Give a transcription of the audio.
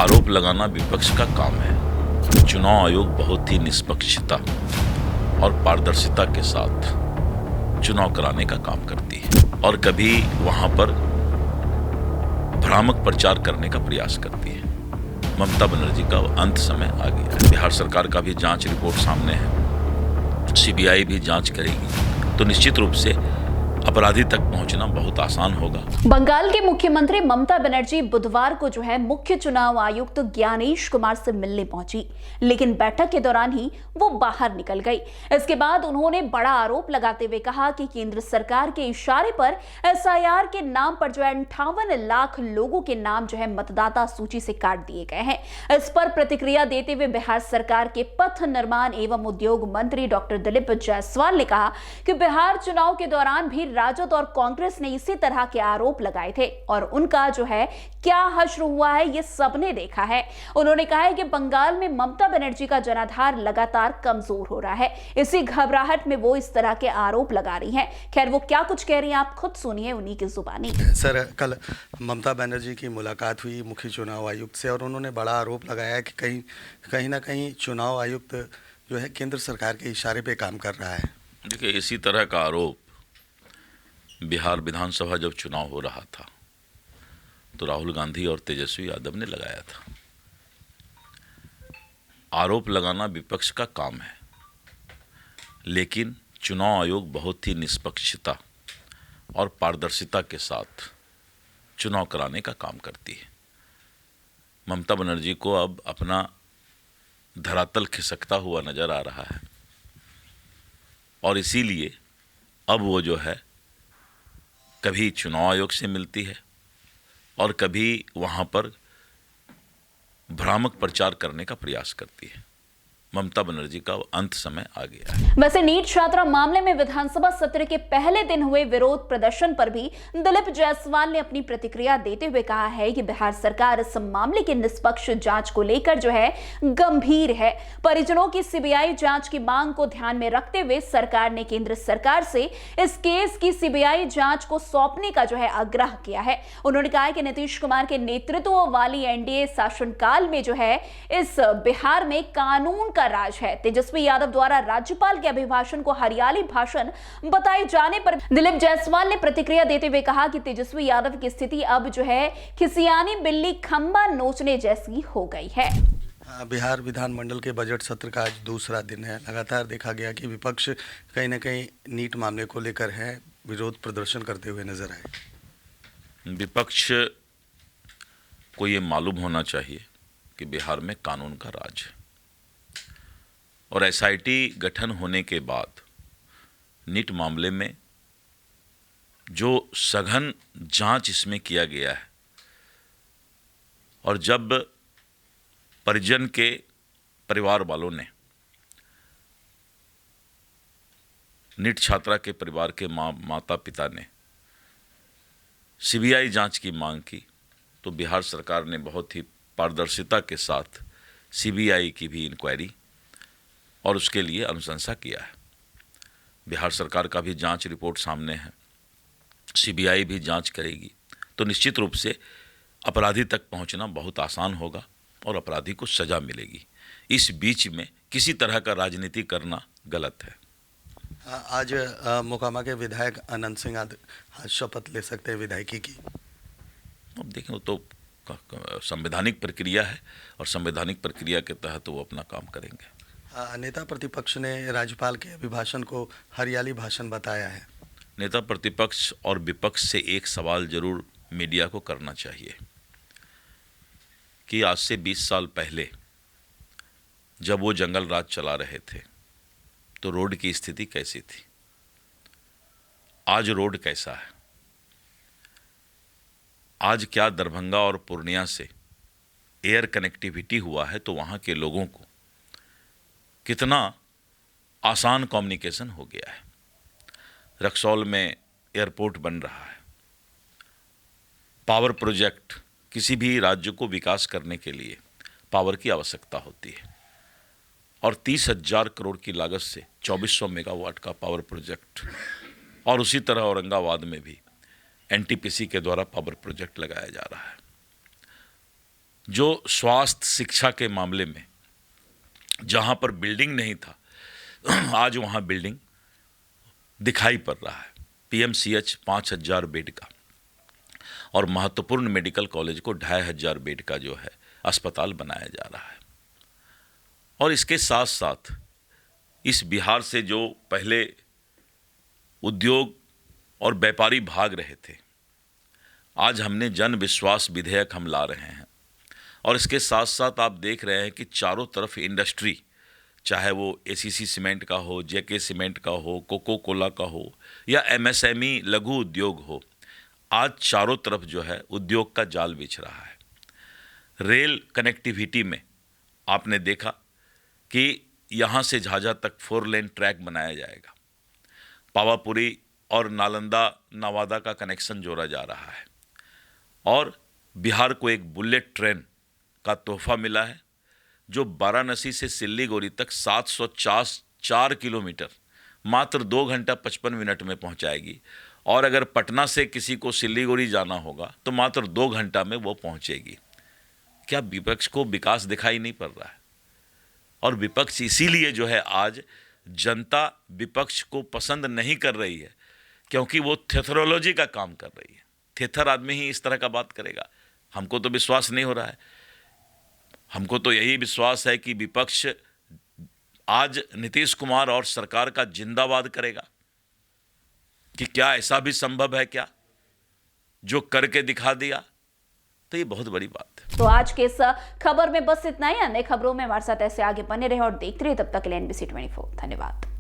आरोप लगाना विपक्ष का काम है। चुनाव आयोग बहुत ही निष्पक्षता और पारदर्शिता के साथ चुनाव कराने का काम करती है और कभी वहां पर भ्रामक प्रचार करने का प्रयास करती है। ममता बनर्जी का अंत समय आ गया है। बिहार सरकार का भी जांच रिपोर्ट सामने है, सीबीआई भी जांच करेगी, तो निश्चित रूप से अपराधी तक पहुंचना बहुत आसान होगा। बंगाल के मुख्यमंत्री ममता बनर्जी बुधवार को मुख्य चुनाव आयुक्त ज्ञानेश कुमार से मिलने पहुंची, लेकिन बैठक के दौरान ही वो बाहर निकल गई। इसके बाद उन्होंने बड़ा आरोप लगाते हुए कहा कि केंद्र सरकार के इशारे पर एसआईआर के नाम पर 58 लाख लोगों के नाम मतदाता सूची से काट दिए गए हैं। इस पर प्रतिक्रिया देते हुए बिहार सरकार के पथ निर्माण एवं उद्योग मंत्री डॉक्टर दिलीप जायसवाल ने कहा कि बिहार चुनाव के दौरान भी राजद और कांग्रेस ने इसी तरह के आरोप लगाए थे और उनका क्या हश्र हुआ है ये सबने देखा है। उन्होंने कहा है कि बंगाल में ममता बनर्जी का जनाधार लगातार कमजोर हो रहा है, इसी घबराहट में वो इस तरह के आरोप लगा रही हैं। खैर वो क्या कुछ कह रही हैं आप खुद सुनिए उन्हीं की जुबानी। सर, कल ममता बनर्जी की मुलाकात हुई मुख्य चुनाव आयुक्त से और उन्होंने बड़ा आरोप लगाया कि कहीं ना कहीं चुनाव आयुक्त केंद्र सरकार के इशारे पे काम कर रहा है। देखिए, इसी तरह का आरोप बिहार विधानसभा जब चुनाव हो रहा था तो राहुल गांधी और तेजस्वी यादव ने लगाया था। आरोप लगाना विपक्ष का काम है, लेकिन चुनाव आयोग बहुत ही निष्पक्षता और पारदर्शिता के साथ चुनाव कराने का काम करती है। ममता बनर्जी को अब अपना धरातल खिसकता हुआ नजर आ रहा है और इसीलिए अब वो कभी चुनाव आयोग से मिलती है और कभी वहां पर भ्रामक प्रचार करने का प्रयास करती है। ममता बनर्जी का अंत समय आ गया है। वैसे नीट छात्रा मामले में विधानसभा सत्र के पहले दिन हुए विरोध प्रदर्शन पर भी दिलीप जायसवाल ने अपनी प्रतिक्रिया देते हुए कहा है कि बिहार सरकार इस मामले की निष्पक्ष जांच को लेकर गंभीर है। परिजनों की सीबीआई जांच की मांग को ध्यान में रखते हुए सरकार ने केंद्र सरकार से इस केस की सीबीआई जांच को सौंपने का आग्रह किया है। उन्होंने कहा है कि नीतीश कुमार के नेतृत्व वाली एनडीए शासनकाल में इस बिहार में कानून का राज है। तेजस्वी यादव द्वारा राज्यपाल के अभिभाषण को हरियाली भाषण बताए जाने पर दिलीप जायसवाल ने प्रतिक्रिया देते हुए कहा कि तेजस्वी यादव की स्थिति अब खिसियानी बिल्ली खंबा नोचने जैसी हो गई है। बिहार विधानमंडल के बजट सत्र का आज दूसरा दिन है। लगातार देखा गया कि विपक्ष कहीं ना कहीं नीट मामले को लेकर विरोध प्रदर्शन करते हुए नजर आए। विपक्ष को ये मालूम होना चाहिए कि बिहार में कानून का राज है और एसआईटी गठन होने के बाद नीट मामले में जो सघन जांच इसमें किया गया है और जब परिजन के परिवार वालों ने नीट छात्रा के परिवार के माता पिता ने सीबीआई जांच की मांग की तो बिहार सरकार ने बहुत ही पारदर्शिता के साथ सीबीआई की भी इंक्वायरी और उसके लिए अनुशंसा किया है। बिहार सरकार का भी जांच रिपोर्ट सामने है, सीबीआई भी जांच करेगी, तो निश्चित रूप से अपराधी तक पहुंचना बहुत आसान होगा और अपराधी को सजा मिलेगी। इस बीच में किसी तरह का राजनीति करना गलत है। आज मोकामा के विधायक अनंत सिंह आज शपथ ले सकते हैं विधायकी की। अब देखें, वो तो संवैधानिक प्रक्रिया है और संवैधानिक प्रक्रिया के तहत वो अपना काम करेंगे। नेता प्रतिपक्ष ने राज्यपाल के अभिभाषण को हरियाली भाषण बताया है। नेता प्रतिपक्ष और विपक्ष से एक सवाल जरूर मीडिया को करना चाहिए कि आज से 20 साल पहले जब वो जंगल राज चला रहे थे तो रोड की स्थिति कैसी थी, आज रोड कैसा है, आज क्या दरभंगा और पूर्णिया से एयर कनेक्टिविटी हुआ है तो वहाँ के लोगों को कितना आसान कम्युनिकेशन हो गया है। रक्सौल में एयरपोर्ट बन रहा है। पावर प्रोजेक्ट, किसी भी राज्य को विकास करने के लिए पावर की आवश्यकता होती है और 30,000 करोड़ की लागत से 2400 मेगावाट का पावर प्रोजेक्ट, और उसी तरह औरंगाबाद में भी एनटीपीसी के द्वारा पावर प्रोजेक्ट लगाया जा रहा है। जो स्वास्थ्य शिक्षा के मामले में जहाँ पर बिल्डिंग नहीं था, आज वहाँ बिल्डिंग दिखाई पड़ रहा है। पीएमसीएच 5,000 बेड का और महत्वपूर्ण मेडिकल कॉलेज को 2,500 बेड का जो है अस्पताल बनाया जा रहा है। और इसके साथ साथ इस बिहार से जो पहले उद्योग और व्यापारी भाग रहे थे, आज हमने जन विश्वास विधेयक हम ला रहे हैं। और इसके साथ साथ आप देख रहे हैं कि चारों तरफ इंडस्ट्री, चाहे वो एसीसी सीमेंट का हो, जेके सीमेंट का हो, कोको कोला का हो या एमएसएमई लघु उद्योग हो, आज चारों तरफ जो है उद्योग का जाल बिछ रहा है। रेल कनेक्टिविटी में आपने देखा कि यहाँ से झाझा तक 4 लेन ट्रैक बनाया जाएगा। पावापुरी और नालंदा नवादा का कनेक्शन जोड़ा जा रहा है और बिहार को एक बुलेट ट्रेन का तोहफा मिला है जो वाराणसी से सिल्लीगुड़ी तक 704 किलोमीटर मात्र 2 घंटा 55 मिनट में पहुंचाएगी। और अगर पटना से किसी को सिल्लीगुड़ी जाना होगा तो मात्र 2 घंटा में वो पहुंचेगी। क्या विपक्ष को विकास दिखाई नहीं पड़ रहा है? और विपक्ष इसीलिए जो है आज जनता विपक्ष को पसंद नहीं कर रही है, क्योंकि वो थेथरोलॉजी का काम कर रही है। थेथर आदमी ही इस तरह का बात करेगा। हमको तो विश्वास नहीं हो रहा है। हमको तो यही विश्वास है कि विपक्ष आज नीतीश कुमार और सरकार का जिंदाबाद करेगा कि क्या ऐसा भी संभव है क्या जो करके दिखा दिया। तो ये बहुत बड़ी बात है। तो आज के इस खबर में बस इतना ही। अन्य खबरों में हमारे साथ ऐसे आगे बने रहे और देखते रहे। तब तक के लिए NBC 24 धन्यवाद।